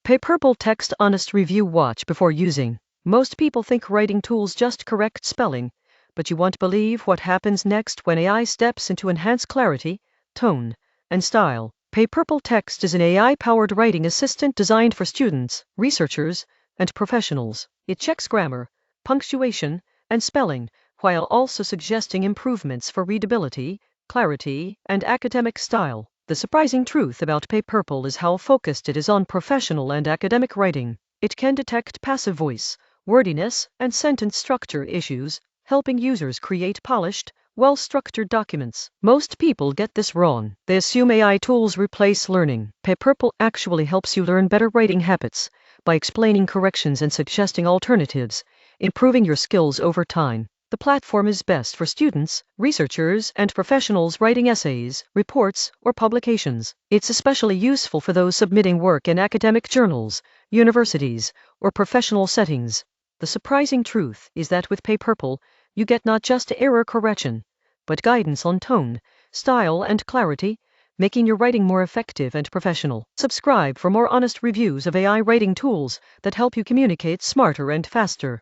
Paperpal Text Honest Review. Watch before using. Most people think writing tools just correct spelling, but you won't believe what happens next when AI steps in to enhance clarity, tone, and style. Paperpal Text is an AI-powered writing assistant designed for students, researchers, and professionals. It checks grammar, punctuation, and spelling, while also suggesting improvements for readability, clarity, and academic style. The surprising truth about Paperpal is how focused it is on professional and academic writing. It can detect passive voice, wordiness, and sentence structure issues, helping users create polished, well-structured documents. Most people get this wrong. They assume AI tools replace learning. Paperpal actually helps you learn better writing habits by explaining corrections and suggesting alternatives, improving your skills over time. The platform is best for students, researchers, and professionals writing essays, reports, or publications. It's especially useful for those submitting work in academic journals, universities, or professional settings. The surprising truth is that with Paperpal, you get not just error correction, but guidance on tone, style, and clarity, making your writing more effective and professional. Subscribe for more honest reviews of AI writing tools that help you communicate smarter and faster.